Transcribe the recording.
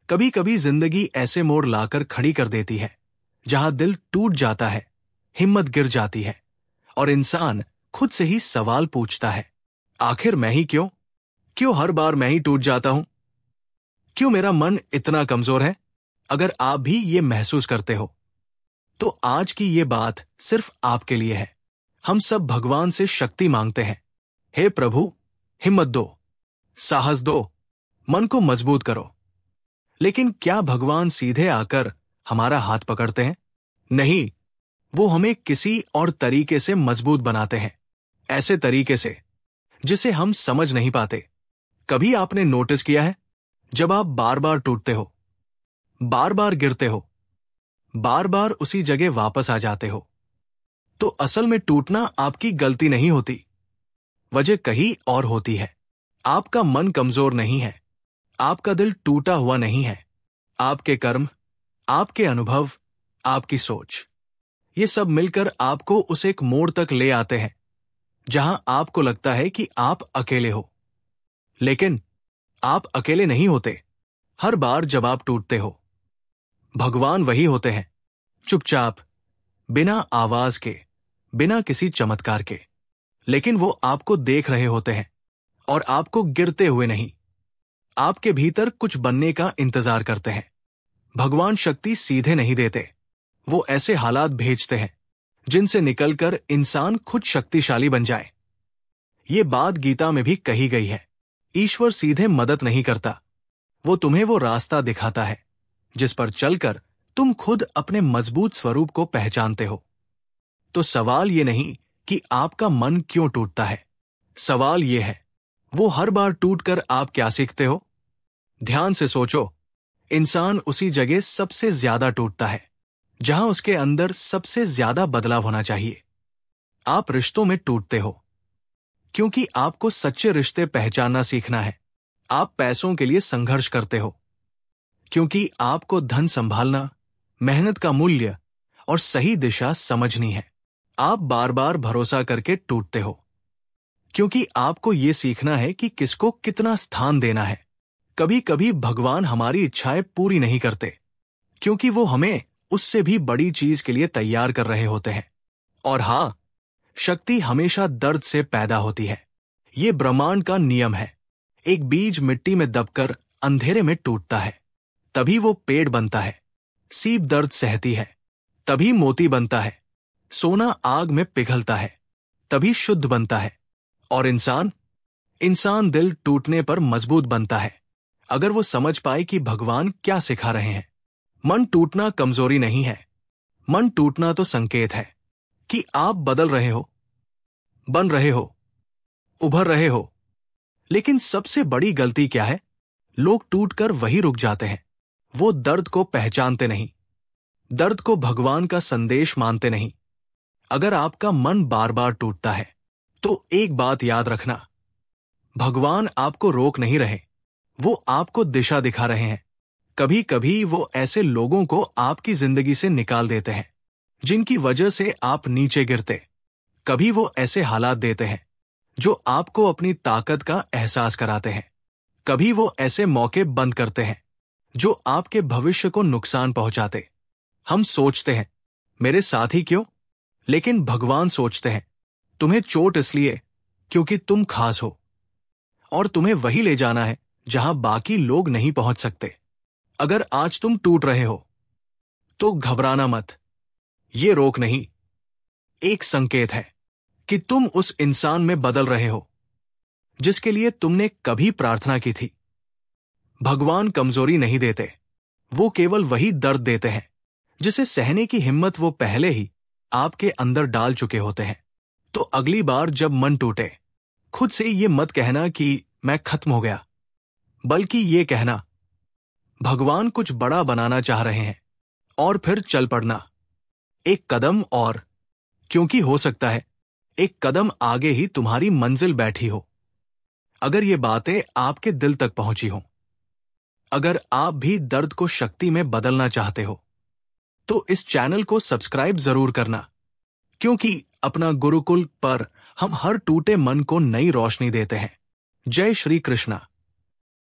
कभी कभी जिंदगी ऐसे मोड़ लाकर खड़ी कर देती है जहां दिल टूट जाता है, हिम्मत गिर जाती है और इंसान खुद से ही सवाल पूछता है, आखिर मैं ही क्यों? क्यों हर बार मैं ही टूट जाता हूं? क्यों मेरा मन इतना कमजोर है? अगर आप भी ये महसूस करते हो तो आज की ये बात सिर्फ आपके लिए है। हम सब भगवान से शक्ति मांगते हैं, हे प्रभु, हिम्मत दो, साहस दो, मन को मजबूत करो। लेकिन क्या भगवान सीधे आकर हमारा हाथ पकड़ते हैं? नहीं, वो हमें किसी और तरीके से मजबूत बनाते हैं, ऐसे तरीके से जिसे हम समझ नहीं पाते। कभी आपने नोटिस किया है, जब आप बार बार टूटते हो, बार बार गिरते हो, बार बार उसी जगह वापस आ जाते हो, तो असल में टूटना आपकी गलती नहीं होती, वजह कहीं और होती है। आपका मन कमजोर नहीं है, आपका दिल टूटा हुआ नहीं है। आपके कर्म, आपके अनुभव, आपकी सोच, ये सब मिलकर आपको उस एक मोड़ तक ले आते हैं जहां आपको लगता है कि आप अकेले हो। लेकिन आप अकेले नहीं होते। हर बार जब आप टूटते हो, भगवान वही होते हैं, चुपचाप, बिना आवाज के, बिना किसी चमत्कार के, लेकिन वो आपको देख रहे होते हैं और आपको गिरते हुए नहीं, आपके भीतर कुछ बनने का इंतजार करते हैं। भगवान शक्ति सीधे नहीं देते, वो ऐसे हालात भेजते हैं जिनसे निकलकर इंसान खुद शक्तिशाली बन जाए। ये बात गीता में भी कही गई है। ईश्वर सीधे मदद नहीं करता, वो तुम्हें वो रास्ता दिखाता है जिस पर चलकर तुम खुद अपने मजबूत स्वरूप को पहचानते हो। तो सवाल ये नहीं कि आपका मन क्यों टूटता है, सवाल ये है, वो हर बार टूटकर आप क्या सीखते हो? ध्यान से सोचो, इंसान उसी जगह सबसे ज्यादा टूटता है जहां उसके अंदर सबसे ज्यादा बदलाव होना चाहिए। आप रिश्तों में टूटते हो क्योंकि आपको सच्चे रिश्ते पहचानना सीखना है। आप पैसों के लिए संघर्ष करते हो क्योंकि आपको धन संभालना, मेहनत का मूल्य और सही दिशा समझनी है। आप बार बार भरोसा करके टूटते हो क्योंकि आपको यह सीखना है कि किसको कितना स्थान देना है। कभी कभी भगवान हमारी इच्छाएं पूरी नहीं करते क्योंकि वो हमें उससे भी बड़ी चीज के लिए तैयार कर रहे होते हैं। और हां, शक्ति हमेशा दर्द से पैदा होती है। ये ब्रह्मांड का नियम है। एक बीज मिट्टी में दबकर अंधेरे में टूटता है, तभी वो पेड़ बनता है। सीप दर्द सहती है, तभी मोती बनता है। सोना आग में पिघलता है, तभी शुद्ध बनता है। और इंसान दिल टूटने पर मजबूत बनता है, अगर वो समझ पाए कि भगवान क्या सिखा रहे हैं। मन टूटना कमजोरी नहीं है, मन टूटना तो संकेत है कि आप बदल रहे हो, बन रहे हो, उभर रहे हो। लेकिन सबसे बड़ी गलती क्या है? लोग टूटकर वही रुक जाते हैं। वो दर्द को पहचानते नहीं, दर्द को भगवान का संदेश मानते नहीं। अगर आपका मन बार बार टूटता है तो एक बात याद रखना, भगवान आपको रोक नहीं रहे, वो आपको दिशा दिखा रहे हैं। कभी कभी वो ऐसे लोगों को आपकी जिंदगी से निकाल देते हैं जिनकी वजह से आप नीचे गिरते। कभी वो ऐसे हालात देते हैं जो आपको अपनी ताकत का एहसास कराते हैं। कभी वो ऐसे मौके बंद करते हैं जो आपके भविष्य को नुकसान पहुंचाते। हम सोचते हैं, मेरे साथ ही क्यों? लेकिन भगवान सोचते हैं, तुम्हें चोट इसलिए क्योंकि तुम खास हो और तुम्हें वही ले जाना है जहां बाकी लोग नहीं पहुंच सकते। अगर आज तुम टूट रहे हो तो घबराना मत, ये रोक नहीं, एक संकेत है कि तुम उस इंसान में बदल रहे हो जिसके लिए तुमने कभी प्रार्थना की थी। भगवान कमजोरी नहीं देते, वो केवल वही दर्द देते हैं जिसे सहने की हिम्मत वो पहले ही आपके अंदर डाल चुके होते हैं। तो अगली बार जब मन टूटे, खुद से ये मत कहना कि मैं खत्म हो गया, बल्कि ये कहना, भगवान कुछ बड़ा बनाना चाह रहे हैं। और फिर चल पड़ना, एक कदम और, क्योंकि हो सकता है एक कदम आगे ही तुम्हारी मंजिल बैठी हो। अगर ये बातें आपके दिल तक पहुंची हों, अगर आप भी दर्द को शक्ति में बदलना चाहते हो, तो इस चैनल को सब्सक्राइब जरूर करना, क्योंकि अपना गुरुकुल पर हम हर टूटे मन को नई रोशनी देते हैं। जय श्री कृष्णा।